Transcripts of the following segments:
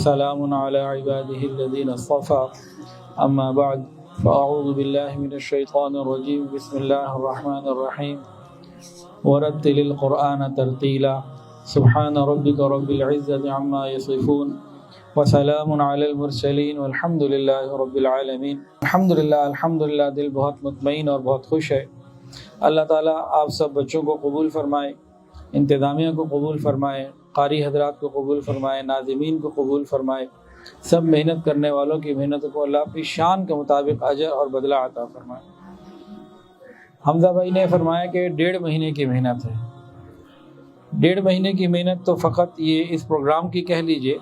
وسلام على عباده الذين اصطفى اما بعد فاعوذ بالله من الشيطان الرجيم بسم الله الرحمن الرحيم ورتل القرآن ترتيلا سبحان ربك رب العزة عما يصفون وسلام على المرسلين والحمد لله رب العالمين۔ الحمدللہ دل بہت مطمئن اور بہت خوش ہے۔ اللہ تعالیٰ آپ سب بچوں کو قبول فرمائے، انتظامیہ کو قبول فرمائے، قاری حضرات کو قبول فرمائے، ناظمین کو قبول فرمائے، سب محنت کرنے والوں کی محنت کو اللہ اپنی شان کے مطابق اجر اور بدلہ عطا فرمائے۔ حمزہ بھائی نے فرمایا کہ 1.5 مہینے کی محنت ہے۔ 1.5 مہینے کی محنت تو فقط یہ اس پروگرام کی کہہ لیجئے،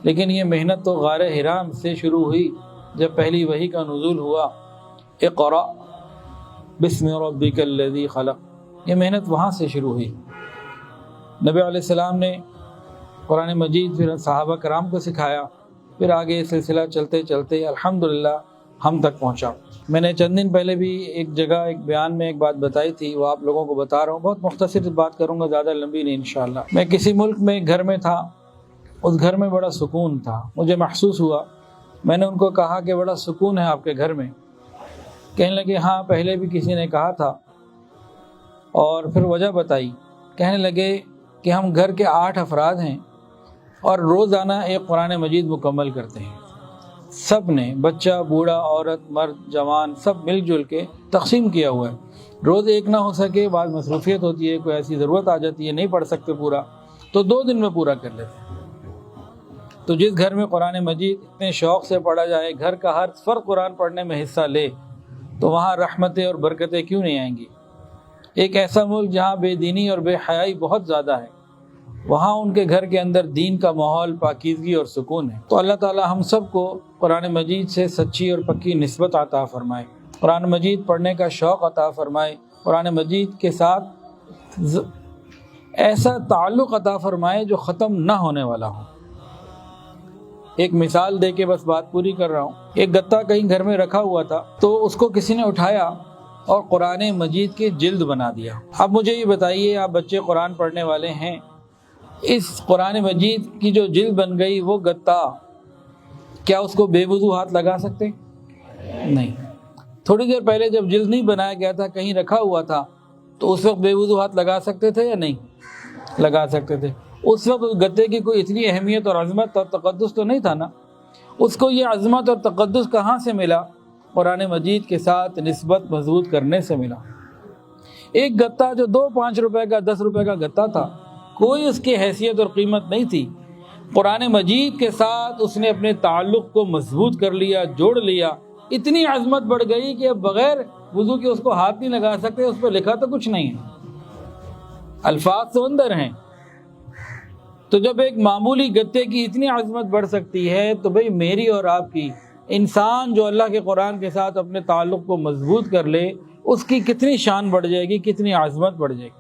لیکن یہ محنت تو غار حرا سے شروع ہوئی جب پہلی وحی کا نزول ہوا، اقرأ بسم ربک الذی خلق، یہ محنت وہاں سے شروع ہوئی۔ نبی علیہ السلام نے قرآن مجید پھر صحابہ کرام کو سکھایا، پھر آگے یہ سلسلہ چلتے چلتے الحمدللہ ہم تک پہنچا۔ میں نے چند دن پہلے بھی ایک جگہ ایک بیان میں ایک بات بتائی تھی، وہ آپ لوگوں کو بتا رہا ہوں، بہت مختصر بات کروں گا، زیادہ لمبی نہیں انشاءاللہ۔ میں کسی ملک میں ایک گھر میں تھا، اس گھر میں بڑا سکون تھا، مجھے محسوس ہوا۔ میں نے ان کو کہا کہ بڑا سکون ہے آپ کے گھر میں۔ کہنے لگے ہاں پہلے بھی کسی نے کہا تھا، اور پھر وجہ بتائی۔ کہنے لگے کہ ہم گھر کے 8 افراد ہیں اور روزانہ ایک قرآن مجید مکمل کرتے ہیں، سب نے، بچہ، بوڑھا، عورت، مرد، جوان، سب مل جل کے تقسیم کیا ہوا ہے۔ روز ایک نہ ہو سکے، بعض مصروفیت ہوتی ہے، کوئی ایسی ضرورت آ جاتی ہے نہیں پڑھ سکتے پورا، تو 2 دن میں پورا کر لیتے ہیں۔ تو جس گھر میں قرآن مجید اتنے شوق سے پڑھا جائے، گھر کا ہر فرد قرآن پڑھنے میں حصہ لے، تو وہاں رحمتیں اور برکتیں کیوں نہیں آئیں گی؟ ایک ایسا ملک جہاں بے دینی اور بے حیائی بہت زیادہ ہے، وہاں ان کے گھر کے اندر دین کا ماحول، پاکیزگی اور سکون ہے۔ تو اللہ تعالی ہم سب کو قرآن مجید سے سچی اور پکی نسبت عطا فرمائے، قرآن مجید پڑھنے کا شوق عطا فرمائے، قرآن مجید کے ساتھ ایسا تعلق عطا فرمائے جو ختم نہ ہونے والا ہو۔ ایک مثال دے کے بس بات پوری کر رہا ہوں۔ ایک گتا کہیں گھر میں رکھا ہوا تھا، تو اس کو کسی نے اٹھایا اور قرآن مجید کی جلد بنا دیا۔ اب مجھے یہ بتائیے، آپ بچے قرآن پڑھنے والے ہیں، اس قرآن مجید کی جو جلد بن گئی وہ گتا، کیا اس کو بے وضو ہاتھ لگا سکتے؟ نہیں۔ تھوڑی دیر پہلے جب جلد نہیں بنایا گیا تھا، کہیں رکھا ہوا تھا، تو اس وقت بے وضو ہاتھ لگا سکتے تھے یا نہیں لگا سکتے تھے؟ اس وقت اس گتے کی کوئی اتنی اہمیت اور عظمت اور تقدس تو نہیں تھا نا۔ اس کو یہ عظمت اور تقدس کہاں سے ملا؟ قرآن مجید کے ساتھ نسبت مضبوط کرنے سے ملا۔ ایک گتا جو 2-5 روپے کا، 10 روپے کا گتا تھا، کوئی اس کی حیثیت اور قیمت نہیں تھی، قرآن مجید کے ساتھ اس نے اپنے تعلق کو مضبوط کر لیا، جوڑ لیا، اتنی عظمت بڑھ گئی کہ اب بغیر وضو کے اس کو ہاتھ نہیں لگا سکتے، اس پہ لکھا تو کچھ نہیں ہے، الفاظ تو اندر ہیں۔ تو جب ایک معمولی گتے کی اتنی عظمت بڑھ سکتی ہے، تو بھئی میری اور آپ کی، انسان جو اللہ کے قرآن کے ساتھ اپنے تعلق کو مضبوط کر لے، اس کی کتنی شان بڑھ جائے گی، کتنی عظمت بڑھ جائے گی۔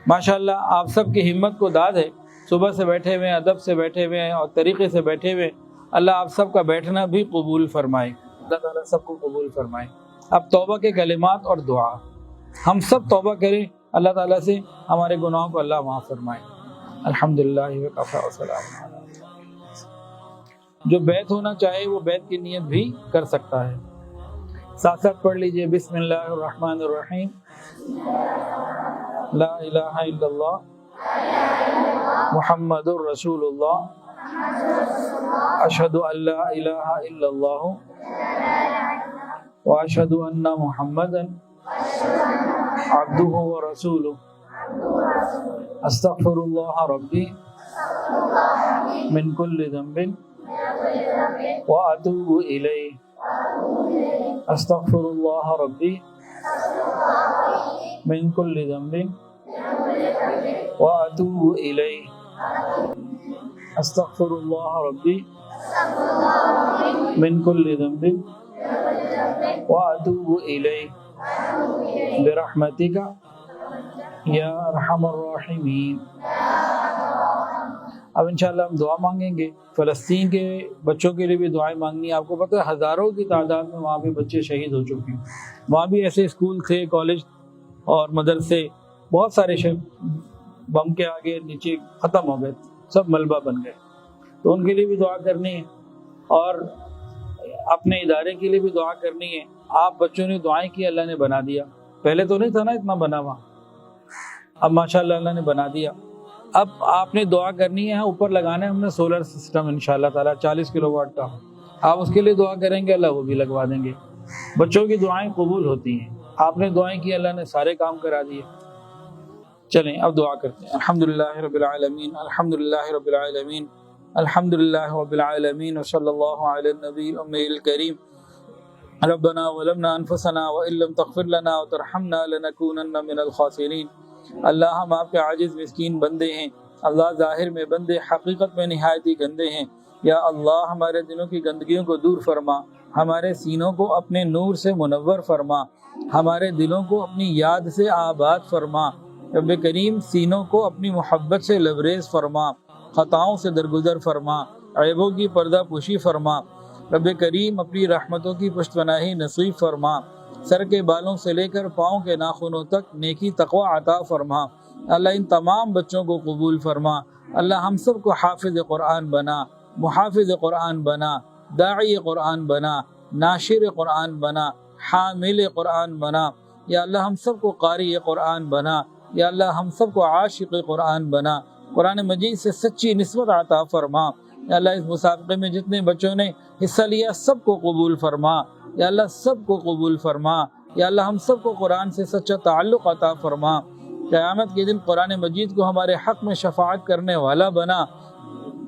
ماشاءاللہ آپ سب کی ہمت کو داد ہے، صبح سے بیٹھے ہوئے ہیں، ادب سے بیٹھے ہوئے ہیں اور طریقے سے بیٹھے ہوئے ہیں۔ اللہ آپ سب کا بیٹھنا بھی قبول فرمائے، اللہ تعالیٰ سب کو قبول فرمائے۔ اب توبہ کے کلمات اور دعا، ہم سب توبہ کریں، اللہ تعالیٰ سے ہمارے گناہوں کو اللہ معاف فرمائے۔ الحمدللہ وکفی وسلام علی عبادہ۔ جو بیت ہونا چاہے وہ بیت کی نیت بھی کر سکتا ہے۔ ساتھ ساتھ پڑھ لیجئے، بسم اللہ الرحمن الرحیم، لا الہ الا اللہ محمد الرسول اللہ، اشہد ان لا الہ الا اللہ واشہد ان محمدا عبدہ ورسولہ، استغفر اللہ ربی من کل ذنب واتوب الیہ، استغفر اللہ ربی من کل ذنب واتوب الیہ، استغفر اللہ ربی من کل ذنب واتوب الیہ برحمتک یا ارحم الراحمین۔ اب انشاءاللہ ہم دعا مانگیں گے۔ فلسطین کے بچوں کے لیے بھی دعائیں مانگنی ہے۔ آپ کو پتہ ہے ہزاروں کی تعداد میں وہاں بھی بچے شہید ہو چکے ہیں، وہاں بھی ایسے اسکول تھے، کالج اور مدرسے، بہت سارے بم کے آگے نیچے ختم ہو گئے، سب ملبہ بن گئے۔ تو ان کے لیے بھی دعا کرنی ہے، اور اپنے ادارے کے لیے بھی دعا کرنی ہے۔ آپ بچوں نے دعائیں کی، اللہ نے بنا دیا، پہلے تو نہیں تھا نا اتنا بنا ہوا، اب ماشاءاللہ اللہ نے بنا دیا۔ اب آپ نے دعا کرنی ہے، اوپر لگانا ہے ہم نے سولر سسٹم انشاءاللہ تعالیٰ 40 کلو واٹ کا، آپ اس کے لیے دعا کریں گے اللہ وہ بھی لگوا دیں گے۔ بچوں کی دعائیں قبول ہوتی ہیں، آپ نے دعائیں کی، اللہ نے سارے کام کرا دیے۔ چلیں اب دعا کرتے ہیں۔ الحمدللہ رب العالمین، الحمدللہ رب العالمین، الحمدللہ رب العالمین، وصلی اللہ علی النبی الأمی الکریم۔ ربنا ظلمنا انفسنا وان لم تغفر لنا وترحمنا لنکونن من الخاسرین۔ اللہ ہم آپ کے عاجز مسکین بندے ہیں، اللہ ظاہر میں بندے، حقیقت میں نہایت ہی گندے ہیں۔ یا اللہ ہمارے دلوں کی گندگیوں کو دور فرما، ہمارے سینوں کو اپنے نور سے منور فرما، ہمارے دلوں کو اپنی یاد سے آباد فرما۔ رب کریم سینوں کو اپنی محبت سے لبریز فرما، خطاؤں سے درگزر فرما، عیبوں کی پردہ پوشی فرما۔ رب کریم اپنی رحمتوں کی پشت پناہی نصیب فرما، سر کے بالوں سے لے کر پاؤں کے ناخنوں تک نیکی تقوی عطا فرما۔ اللہ ان تمام بچوں کو قبول فرما، اللہ ہم سب کو حافظ قرآن بنا، محافظ قرآن بنا، داعی قرآن بنا، ناشر قرآن بنا، حامل قرآن بنا۔ یا اللہ ہم سب کو قاری قرآن بنا، یا اللہ ہم سب کو عاشق قرآن بنا، قرآن مجید سے سچی نسبت عطا فرما۔ یا اللہ اس مسابقے میں جتنے بچوں نے حصہ لیا سب کو قبول فرما، یا اللہ سب کو قبول فرما۔ یا اللہ ہم سب کو قرآن سے سچا تعلق عطا فرما، قیامت کے دن قرآن مجید کو ہمارے حق میں شفاعت کرنے والا بنا۔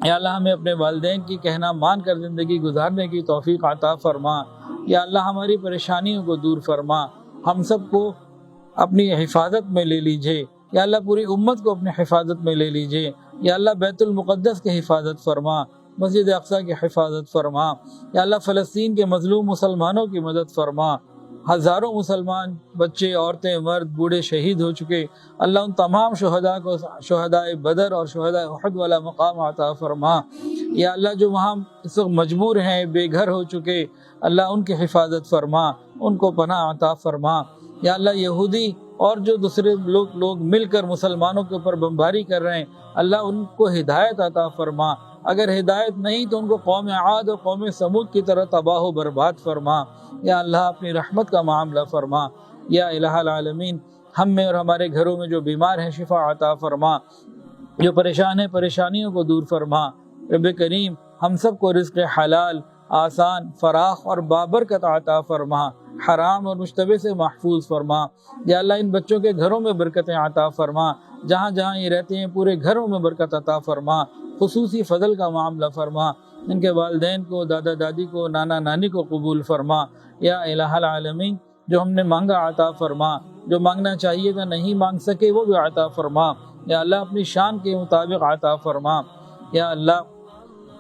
یا اللہ ہمیں اپنے والدین کی کہنا مان کر زندگی گزارنے کی توفیق عطا فرما۔ یا اللہ ہماری پریشانیوں کو دور فرما، ہم سب کو اپنی حفاظت میں لے لیجئے۔ یا اللہ پوری امت کو اپنی حفاظت میں لے لیجئے۔ یا اللہ بیت المقدس کی حفاظت فرما، مسجد اقصیٰ کی حفاظت فرما۔ یا اللہ فلسطین کے مظلوم مسلمانوں کی مدد فرما، ہزاروں مسلمان بچے، عورتیں، مرد، بوڑھے شہید ہو چکے، اللہ ان تمام شہداء کو شہداء بدر اور شہداء احد والا مقام عطا فرما۔ یا اللہ جو وہاں اس وقت مجبور ہیں، بے گھر ہو چکے، اللہ ان کی حفاظت فرما، ان کو پناہ عطا فرما۔ یا اللہ یہودی اور جو دوسرے لوگ مل کر مسلمانوں کے اوپر بمباری کر رہے ہیں، اللہ ان کو ہدایت عطا فرما، اگر ہدایت نہیں تو ان کو قوم عاد اور قوم سمود کی طرح تباہ و برباد فرما۔ یا اللہ اپنی رحمت کا معاملہ فرما۔ یا الہ العالمین ہم میں اور ہمارے گھروں میں جو بیمار ہیں شفا عطا فرما، جو پریشان ہیں پریشانیوں کو دور فرما۔ رب کریم ہم سب کو رزق حلال، آسان، فراخ اور بابرکت عطا فرما، حرام اور مشتبہ سے محفوظ فرما۔ یا اللہ ان بچوں کے گھروں میں برکتیں عطا فرما، جہاں جہاں یہ رہتے ہیں پورے گھروں میں برکت عطا فرما، خصوصی فضل کا معاملہ فرما، ان کے والدین کو، دادا دادی کو، نانا نانی کو قبول فرما۔ یا الہ العالمین جو ہم نے مانگا عطا فرما، جو مانگنا چاہیے تھا نہیں مانگ سکے وہ بھی عطا فرما۔ یا اللہ اپنی شان کے مطابق عطا فرما۔ یا اللہ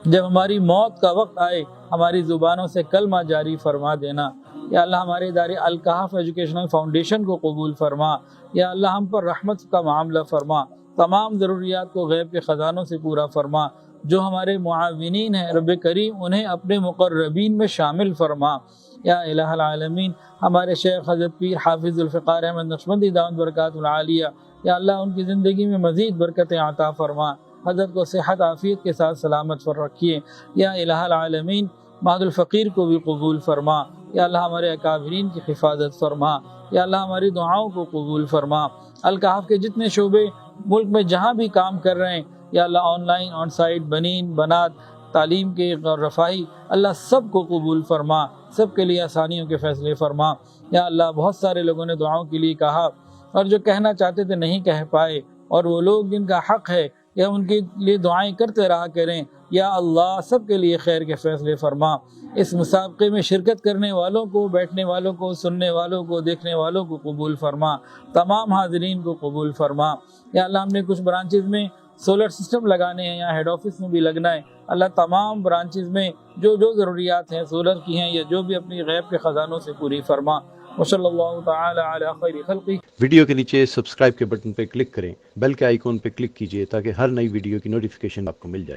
جب ہماری موت کا وقت آئے ہماری زبانوں سے کلمہ جاری فرما دینا۔ یا اللہ ہمارے ادارے الکہف ایجوکیشنل فاؤنڈیشن کو قبول فرما۔ یا اللہ ہم پر رحمت کا معاملہ فرما، تمام ضروریات کو غیب کے خزانوں سے پورا فرما۔ جو ہمارے معاونین ہیں رب کریم انہیں اپنے مقربین میں شامل فرما۔ یا الہ العالمین ہمارے شیخ حضرت پیر حافظ الفقار احمد نقشبندی دامت برکاتہ العالیہ، یا اللہ ان کی زندگی میں مزید برکتیں عطا فرما، حضرت کو صحت عافیت کے ساتھ سلامت پر رکھیے۔ یا الہ العالمین مہد الفقیر کو بھی قبول فرما۔ یا اللہ ہمارے اکابرین کی حفاظت فرما۔ یا اللہ ہماری دعاؤں کو قبول فرما۔ الکہف کے جتنے شعبے ملک میں جہاں بھی کام کر رہے ہیں، یا اللہ آن لائن، آن سائٹ، بنین، بنات، تعلیم کے رفاہی، اللہ سب کو قبول فرما، سب کے لیے آسانیوں کے فیصلے فرما۔ یا اللہ بہت سارے لوگوں نے دعاؤں کے لیے کہا اور جو کہنا چاہتے تھے نہیں کہہ پائے، اور وہ لوگ جن کا حق ہے یا ان کے لیے دعائیں کرتے رہا کریں۔ یا اللہ سب کے لیے خیر کے فیصلے فرما۔ اس مسابقے میں شرکت کرنے والوں کو، بیٹھنے والوں کو، سننے والوں کو، دیکھنے والوں کو قبول فرما، تمام حاضرین کو قبول فرما۔ یا اللہ ہم نے کچھ برانچز میں سولر سسٹم لگانے ہیں، یا ہیڈ آفس میں بھی لگنا ہے، اللہ تمام برانچز میں جو ضروریات ہیں سولر کی ہیں یا جو بھی اپنی غیب کے خزانوں سے پوری فرما۔ وصلی اللہ تعالی علی خیر خلقہ۔ ویڈیو کے نیچے سبسکرائب کے بٹن پہ کلک کریں، بیل کے آئیکن پہ کلک کیجئے تاکہ ہر نئی ویڈیو کی نوٹیفیکیشن آپ کو مل جائے۔